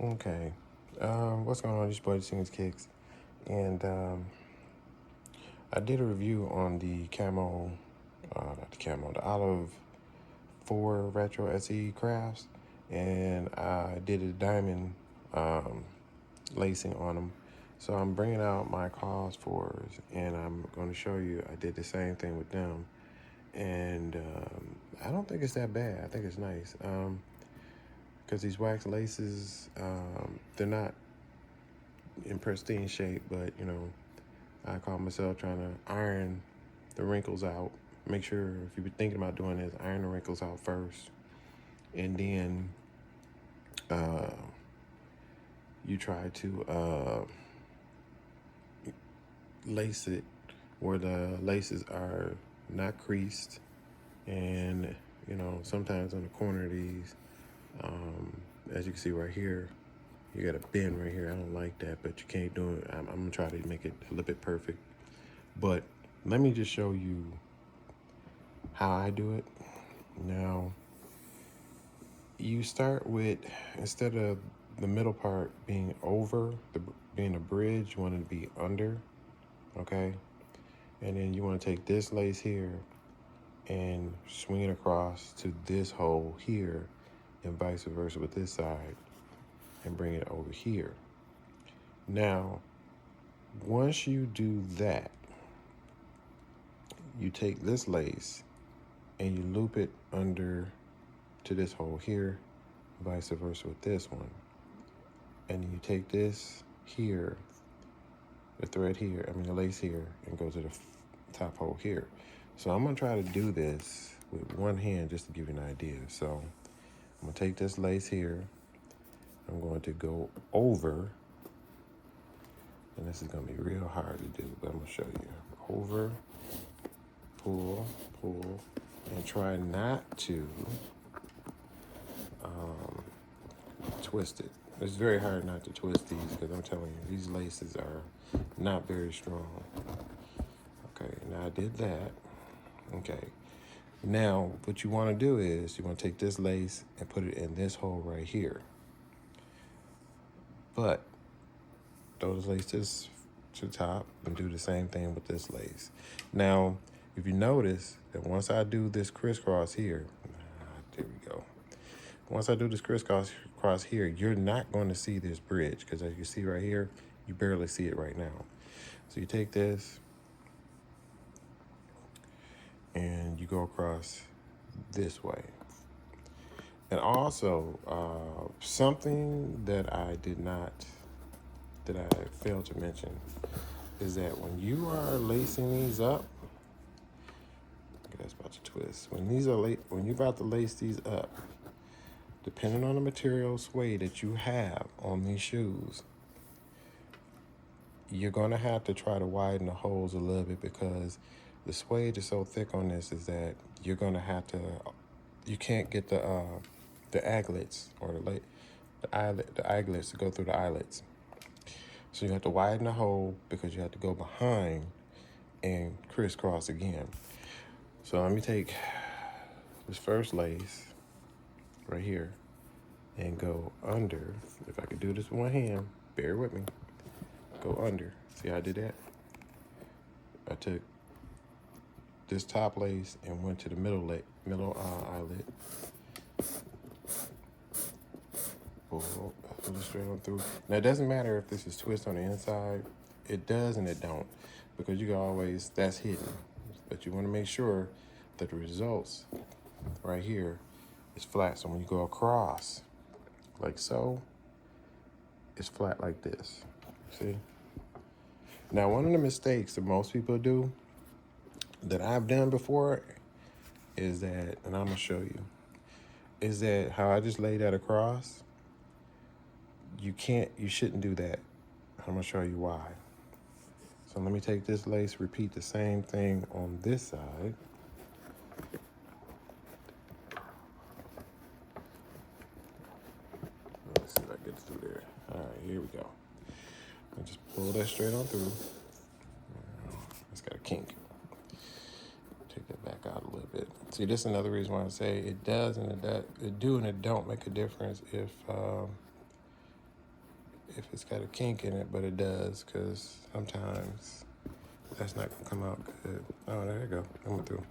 Okay. What's going on? This boy Singers Kicks. And I did a review on the camo, not the camo, the Olive 4 Retro SE crafts. And I did a diamond lacing on them. So I'm bringing out my cause fours and I'm going to show you I did the same thing with them. And I don't think it's that bad. I think it's nice. Because these wax laces, they're not in pristine shape, but I call myself trying to iron the wrinkles out. Make sure if you're thinking about doing this, iron the wrinkles out first, and then you try to lace it where the laces are not creased, and sometimes on the corner of these, as you can see right here, you got a bend right here. I don't like that, but you can't do it. I'm gonna try to make it a little bit perfect. But let me just show you how I do it. Now, you start with, instead of the middle part being over, being a bridge, you want it to be under, okay? And then you want to take this lace here and swing it across to this hole here, and vice versa with this side, and bring it over here. Now, once you do that, you take this lace and you loop it under to this hole here, vice versa with this one. And then you take this here, the thread here, the lace here, and go to the top hole here. So I'm gonna try to do this with one hand just to give you an idea. So I'm gonna take this lace here, I'm going to go over, and this is gonna be real hard to do, but I'm gonna show you. Over, pull, pull, and try not to twist it. It's very hard not to twist these because I'm telling you, these laces are not very strong. Okay, now I did that. Okay, now what you want to do is you want to take this lace and put it in this hole right here. But those laces to the top and do the same thing with this lace. Now, if you notice that once I do this crisscross here, there we go. Once I do this crisscross here, you're not going to see this bridge because as you see right here, you barely see it right now. So you take this and you go across this way. And also, something that I failed to mention is that when you are lacing these up, okay, that's about to twist. When you're about to lace these up, depending on the material suede that you have on these shoes, you're gonna have to try to widen the holes a little bit because the suede is so thick on this is that you're gonna have to, you can't get the aglets or the eyelets to go through the eyelets. So you have to widen the hole because you have to go behind and crisscross again. So let me take this first lace right here and go under. If I could do this with one hand, bear with me. Go under. See how I did that? I took this top lace and went to the middle eyelet. Pull it straight on through. Now it doesn't matter if this is twist on the inside. It does and it don't, because you can always, that's hidden. But you want to make sure that the results right here is flat. So when you go across, like so, it's flat like this. See? Now, one of the mistakes that most people do that I've done before is that, and I'm gonna show you, is that how I just laid that across. You shouldn't do that. I'm gonna show you why. So let me take this lace, repeat the same thing on this side. Let's see if I get through there. All right, here we go. I just pull that straight on through. It's got a kink. Take that back out a little bit. See, this is another reason why I say it does and it don't make a difference if if it's got a kink in it, but it does, because sometimes that's not gonna come out good. Oh, there you go, I went through.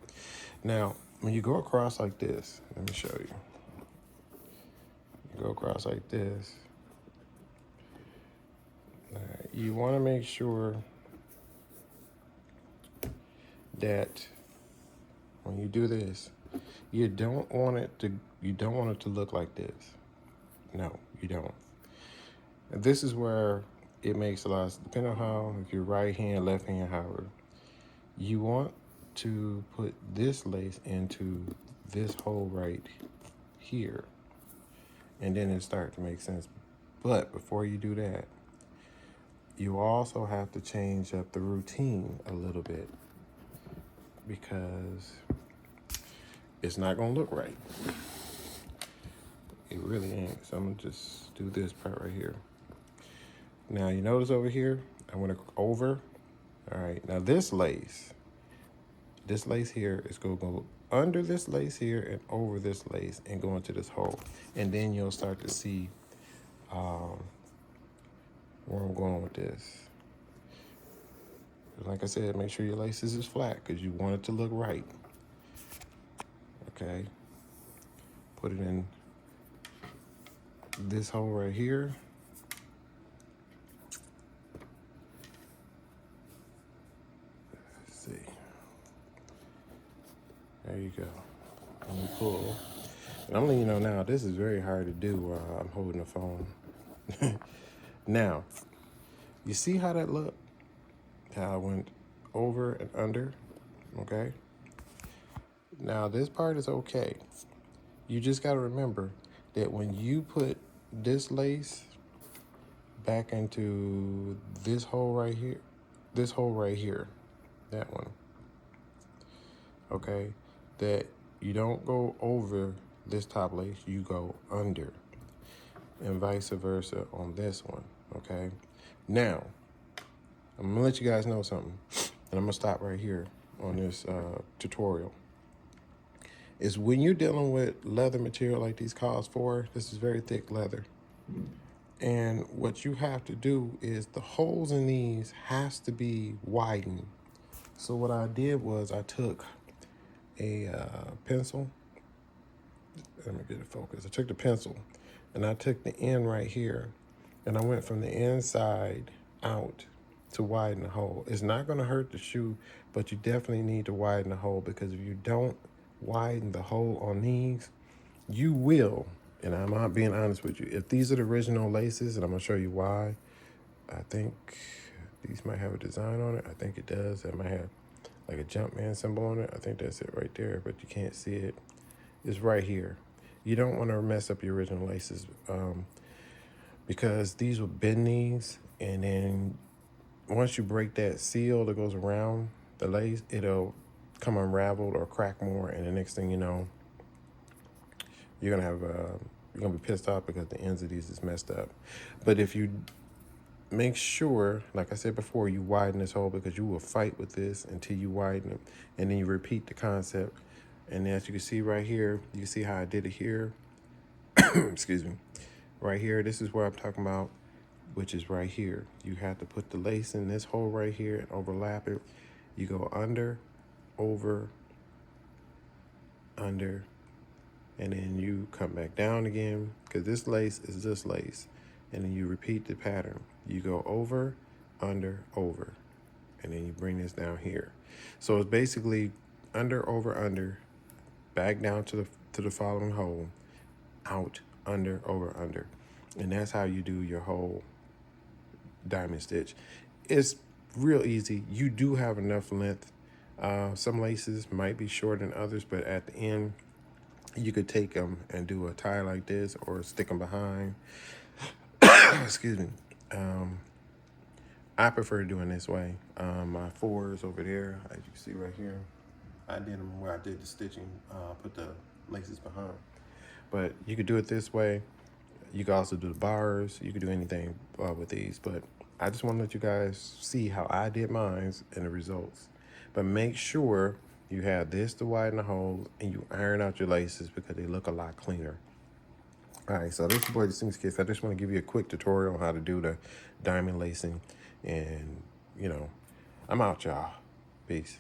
Now, when you go across like this, let me show you. You go across like this. You wanna make sure that when you do this, you don't want it to look like this. No, you don't. And this is where it makes a lot of, depending on how, if you're right hand, left hand, however, you want to put this lace into this hole right here, and then it starts to make sense. But before you do that, you also have to change up the routine a little bit, because it's not gonna look right. It really ain't. So I'm gonna just do this part right here. Now you notice over here, I went over. All right, now this lace here is gonna go under this lace here and over this lace and go into this hole. And then you'll start to see where I'm going with this. Like I said, make sure your laces is flat because you want it to look right. Okay, put it in this hole right here. Let's see. There you go. And you pull. And I'm letting you know now, this is very hard to do while I'm holding the phone. Now, you see how that looked? How I went over and under, okay? Now this part is okay. You just gotta remember that when you put this lace back into this hole right here, that one, okay, that you don't go over this top lace, you go under, and vice versa on this one, okay? Now, I'm gonna let you guys know something, and I'm gonna stop right here on this tutorial. Is when you're dealing with leather material like these Cause 4, this is very thick leather. And what you have to do is the holes in these has to be widened. So what I did was I took a pencil. Let me get it focused. I took the pencil and I took the end right here and I went from the inside out to widen the hole. It's not gonna hurt the shoe, but you definitely need to widen the hole, because if you don't widen the hole on these, you will, and I'm not being honest with you, if these are the original laces, and I'm gonna show you why. I think these might have a design on it. I think it does. It might have like a Jumpman symbol on it. I think that's it right there, but you can't see it. It's right here. You don't want to mess up your original laces, because these will bend these, and then once you break that seal that goes around the lace, it'll come unraveled or crack more, and the next thing you know, you're gonna be pissed off because the ends of these is messed up. But if you make sure, like I said before, you widen this hole, because you will fight with this until you widen it, and then you repeat the concept. And as you can see right here, you see how I did it here. Excuse me. Right here, this is where I'm talking about, which is right here. You have to put the lace in this hole right here and overlap it. You go under, over, under, and then you come back down again, because this lace is this lace, and then you repeat the pattern. You go over, under, over, and then you bring this down here. So it's basically under, over, under, back down to the following hole, out, under, over, under, and that's how you do your whole diamond stitch. It's real easy. You do have enough length. Some laces might be shorter than others, but at the end, you could take them and do a tie like this or stick them behind. Excuse me. I prefer doing this way. My 4s over there, as you can see right here, I did them where I did the stitching, put the laces behind. But you could do it this way. You can also do the bars. You could do anything with these, but I just want to let you guys see how I did mine and the results. But make sure you have this to widen the holes, and you iron out your laces, because they look a lot cleaner. All right, so this is your boy, the Seamstress. I just want to give you a quick tutorial on how to do the diamond lacing. And, you know, I'm out, y'all. Peace.